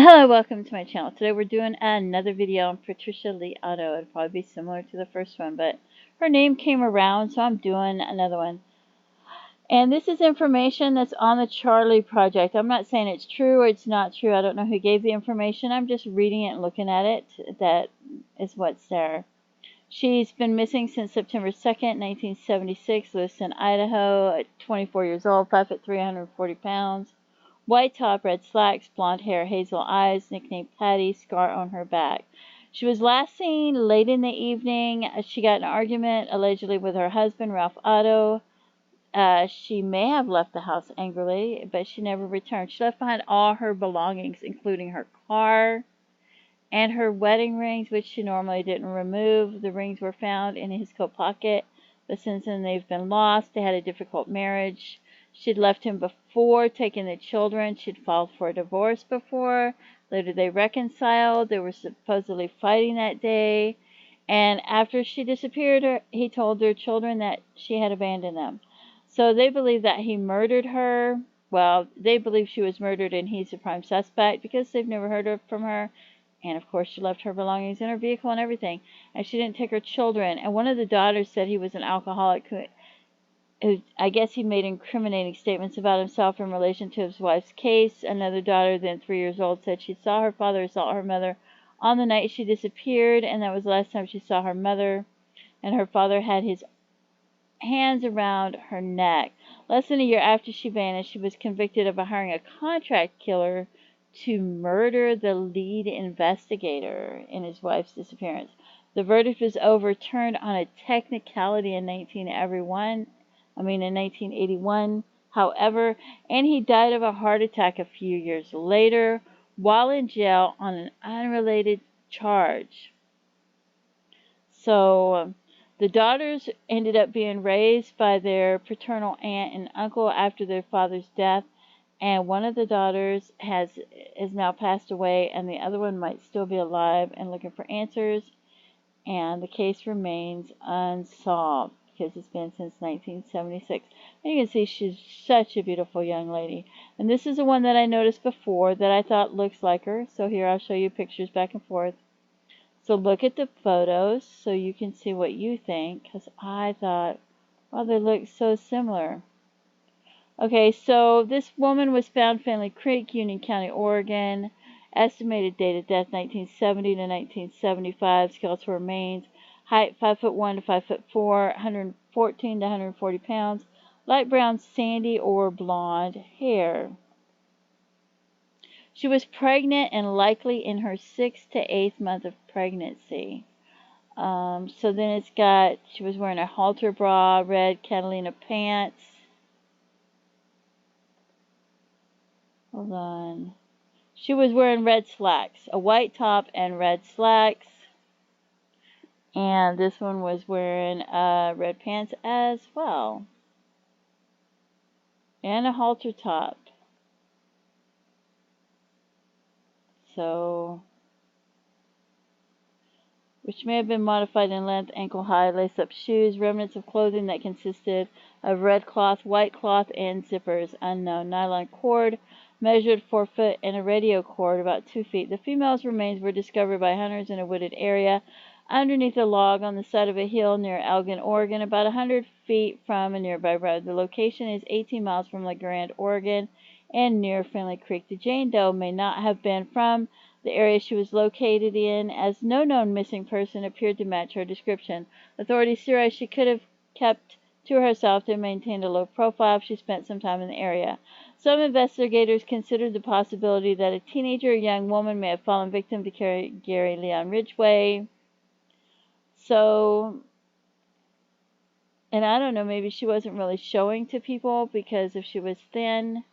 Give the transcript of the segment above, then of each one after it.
Hello, welcome to my channel. Today we're doing another video on Patricia Lee Otto. It'll probably be similar to the first one, but her name came around, so I'm doing another one. And this is information that's on the Charlie Project. I'm not saying it's true or it's not true. I don't know who gave the information. I'm just reading it and looking at it. That is what's there. She's been missing since September 2nd, 1976, Lewiston, Idaho, 24 years old, 5 foot 340 pounds. White top, red slacks, blonde hair, hazel eyes, nicknamed Patty, scar on her back. She was last seen late in the evening. She got in an argument, allegedly, with her husband, Ralph Otto. She may have left the house angrily, but she never returned. She left behind all her belongings, including her car and her wedding rings, which she normally didn't remove. The rings were found in his coat pocket, but since then they've been lost. They had a difficult marriage. She'd left him before taking the children. She'd filed for a divorce before. Later they reconciled. They were supposedly fighting that day. And after she disappeared, he told their children that she had abandoned them. So they believe that he murdered her. Well, they believe she was murdered and he's the prime suspect because they've never heard from her. And of course she left her belongings in her vehicle and everything. And she didn't take her children. And one of the daughters said he was an alcoholic who I guess he made incriminating statements about himself in relation to his wife's case. Another daughter, then 3 years old, said she saw her father assault her mother on the night she disappeared, and that was the last time she saw her mother. And her father had his hands around her neck. Less than a year after she vanished, she was convicted of hiring a contract killer to murder the lead investigator in his wife's disappearance. The verdict was overturned on a technicality in 1981, however, and he died of a heart attack a few years later while in jail on an unrelated charge. So the daughters ended up being raised by their paternal aunt and uncle after their father's death, and one of the daughters has now passed away, and the other one might still be alive and looking for answers, and the case remains unsolved because it's been since 1976. And you can see she's such a beautiful young lady. And this is the one that I noticed before that I thought looks like her. So here I'll show you pictures back and forth. So look at the photos so you can see what you think, because I thought, wow, they look so similar. Okay, so this woman was found Finley Creek, Union County, Oregon. Estimated date of death 1970 to 1975. Skeletal remains. Height 5'1" to 5'4", 114 to 140 pounds. Light brown, sandy or blonde hair. She was pregnant and likely in her 6th to 8th month of pregnancy. So then it's got, she was wearing a halter bra, red Catalina pants. Hold on. She was wearing red slacks, a white top and red slacks. And this one was wearing red pants as well. And a halter top. So, which may have been modified in length, ankle high, lace-up shoes, remnants of clothing that consisted of red cloth, white cloth, and zippers, unknown. Nylon cord, measured 4 foot, and a radio cord about 2 feet. The female's remains were discovered by hunters in a wooded area underneath a log on the side of a hill near Elgin, Oregon, about 100 feet from a nearby road. The location is 18 miles from La Grande, Oregon, and near Finley Creek. The Jane Doe may not have been from the area she was located in, as no known missing person appeared to match her description. Authorities theorized she could have kept to herself to maintain a low profile if she spent some time in the area. Some investigators considered the possibility that a teenager or young woman may have fallen victim to Gary Leon Ridgway. So, and I don't know, maybe she wasn't really showing to people because if she was thin,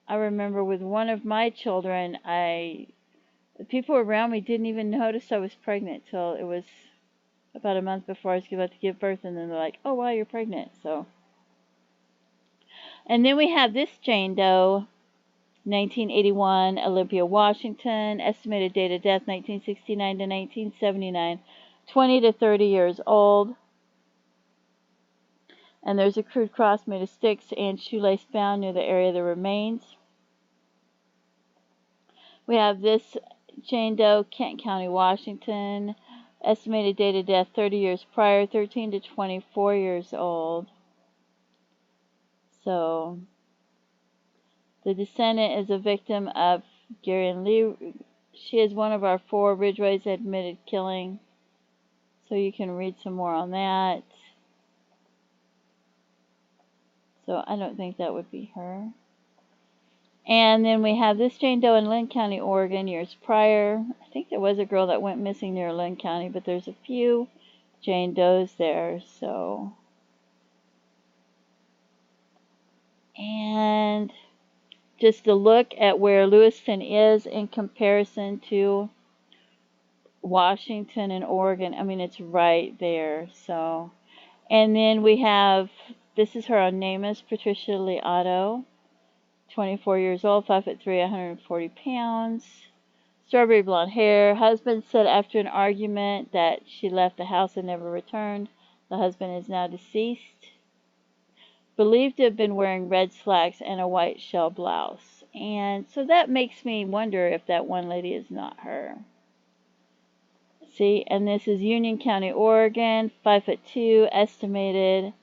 I remember with one of my children, the people around me didn't even notice I was pregnant till it was about a month before I was about to give birth, and then they're like, oh, wow, you're pregnant. So, and then we have this Jane Doe, 1981, Olympia, Washington. Estimated date of death 1969 to 1979, 20 to 30 years old. And there's a crude cross made of sticks and shoelace found near the area of the remains. We have this Jane Doe, Kent County, Washington. Estimated date of death 30 years prior, 13 to 24 years old. So, the descendant is a victim of Gary and Lee. She is one of our 4 Ridgeways admitted killing. So you can read some more on that. So I don't think that would be her. And then we have this Jane Doe in Lynn County, Oregon, years prior. I think there was a girl that went missing near Lynn County, but there's a few Jane Does there. So, and just to look at where Lewiston is in comparison to Washington and Oregon. I mean, it's right there. So, and then we have, this is her name is Patricia Lee Otto, 24 years old, 5'3", 140 pounds, strawberry blonde hair. Husband said after an argument that she left the house and never returned. The husband is now deceased. Believed to have been wearing red slacks and a white shell blouse. And so that makes me wonder if that one lady is not her. See, and this is Union County, Oregon, 5'2", estimated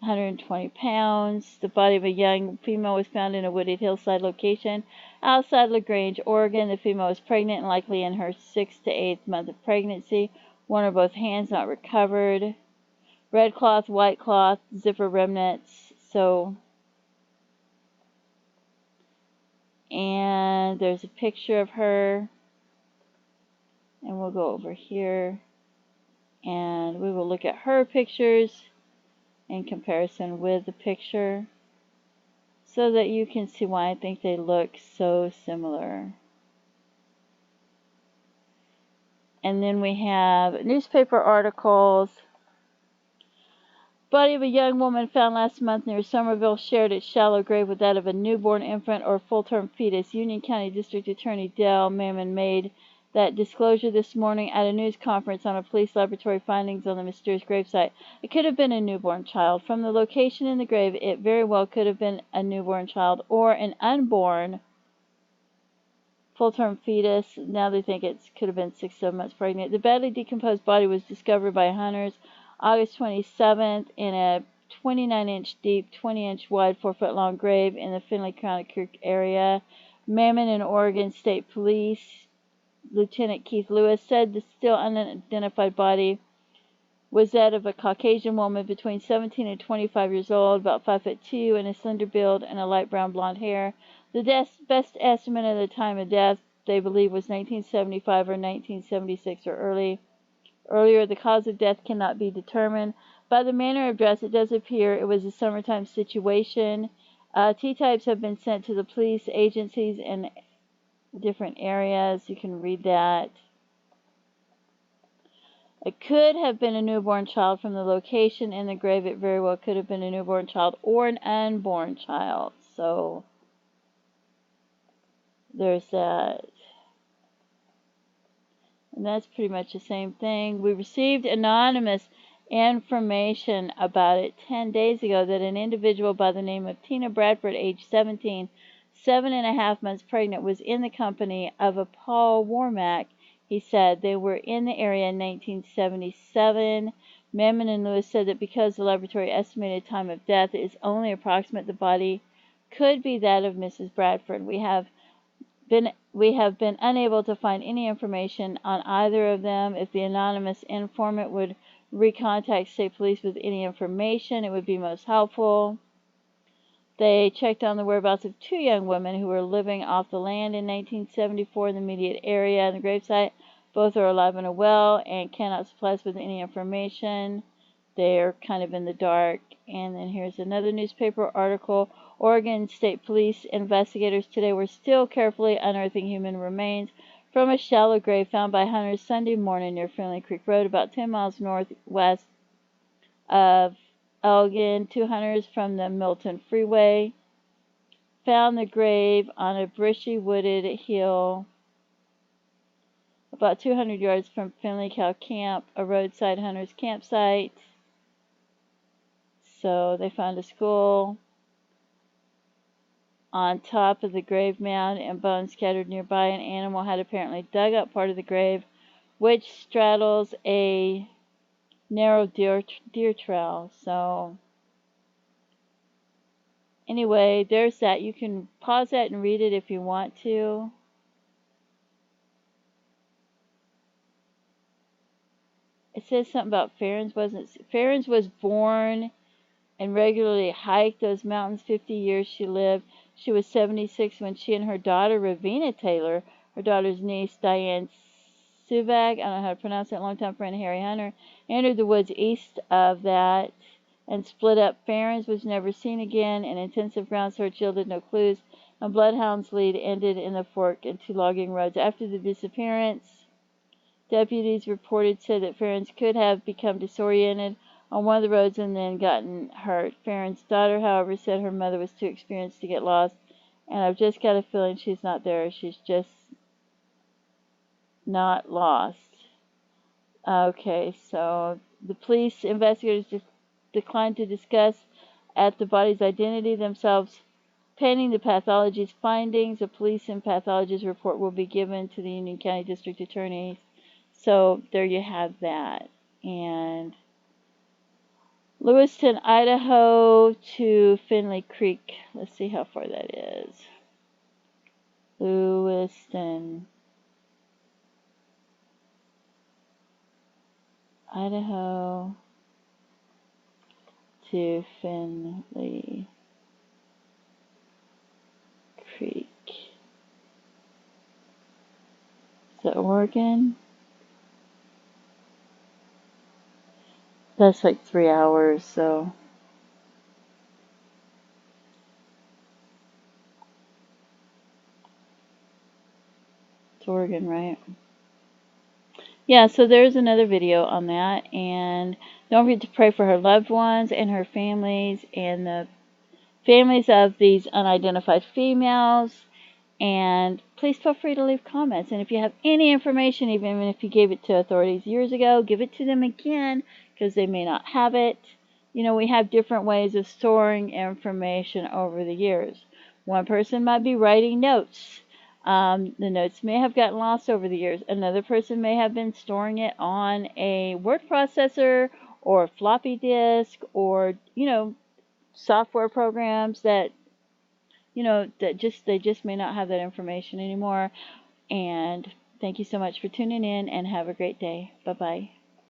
120 pounds. The body of a young female was found in a wooded hillside location outside LaGrange, Oregon. The female was pregnant and likely in her 6th to 8th month of pregnancy. One or both hands not recovered. Red cloth, white cloth, zipper remnants. So, and there's a picture of her. And we'll go over here and we will look at her pictures in comparison with the picture so that you can see why I think they look so similar. And then we have newspaper articles. Body of a young woman found last month near Somerville shared its shallow grave with that of a newborn infant or full-term fetus. Union County District Attorney Dale Mammon made that disclosure this morning at a news conference on a police laboratory findings on the mysterious gravesite. It could have been a newborn child. From the location in the grave, it very well could have been a newborn child or an unborn full-term fetus. Now they think it could have been 6-7 months pregnant. The badly decomposed body was discovered by hunters August 27th in a 29-inch deep, 20-inch wide, 4-foot-long grave in the Finley County Creek area. Mammon and Oregon State Police Lieutenant Keith Lewis said the still unidentified body was that of a Caucasian woman between 17 and 25 years old, about 5'2", and a slender build and a light brown blonde hair. The best estimate of the time of death, they believe, was 1975 or 1976 or earlier. The cause of death cannot be determined. By the manner of dress, it does appear it was a summertime situation. T-types have been sent to the police agencies in different areas. You can read that. It could have been a newborn child from the location in the grave. It very well could have been a newborn child or an unborn child. So there's that. And that's pretty much the same thing. We received anonymous information about it 10 days ago that an individual by the name of Tina Bradford, age 17, 7.5 months pregnant, was in the company of a Paul Warmack. He said they were in the area in 1977. Mammon and Lewis said that because the laboratory estimated time of death is only approximate, the body could be that of Mrs. Bradford. We have been unable to find any information on either of them. If the anonymous informant would recontact state police with any information, it would be most helpful. They checked on the whereabouts of 2 young women who were living off the land in 1974 in the immediate area and the gravesite. Both are alive and well and cannot supply us with any information. They're kind of in the dark. And then here's another newspaper article. Oregon State Police investigators today were still carefully unearthing human remains from a shallow grave found by hunters Sunday morning near Finley Creek Road, about 10 miles northwest of Elgin. 2 hunters from the Milton Freeway found the grave on a brushy wooded hill about 200 yards from Finley Cow Camp, a roadside hunter's campsite. So they found a skull on top of the grave mound and bones scattered nearby. An animal had apparently dug up part of the grave, which straddles a narrow deer trail. So anyway, there's that. You can pause that and read it if you want to. It says something about Farron's was born and regularly hiked those mountains 50 years she lived. She was 76 when she and her daughter, Ravina Taylor, her daughter's niece, Diane Suvag, I don't know how to pronounce that, longtime friend Harry Hunter, entered the woods east of that and split up. Farron's was never seen again. An intensive ground search yielded no clues. A bloodhound's lead ended in the fork in two logging roads. After the disappearance, deputies reported said that Farron's could have become disoriented on one of the roads and then gotten hurt. Farron's daughter, however, said her mother was too experienced to get lost, and I've just got a feeling she's not there. She's just not lost. Okay, so the police investigators declined to discuss at the body's identity themselves. Pending the pathologist's findings, a police and pathologist report will be given to the Union County District Attorney. So there you have that. And Lewiston, Idaho to Finley Creek. Let's see how far that is. Lewiston, Idaho to Finley Creek. Is that Oregon? That's like 3 hours, so. It's Oregon, right? Yeah, so there's another video on that, and don't forget to pray for her loved ones and her families and the families of these unidentified females. And please feel free to leave comments. And if you have any information, even if you gave it to authorities years ago, give it to them again, because they may not have it. You know, we have different ways of storing information over the years. One person might be writing notes. The notes may have gotten lost over the years. Another person may have been storing it on a word processor or floppy disk, or, you know, software programs that, you know, that they just may not have that information anymore. And thank you so much for tuning in, and have a great day. Bye-bye.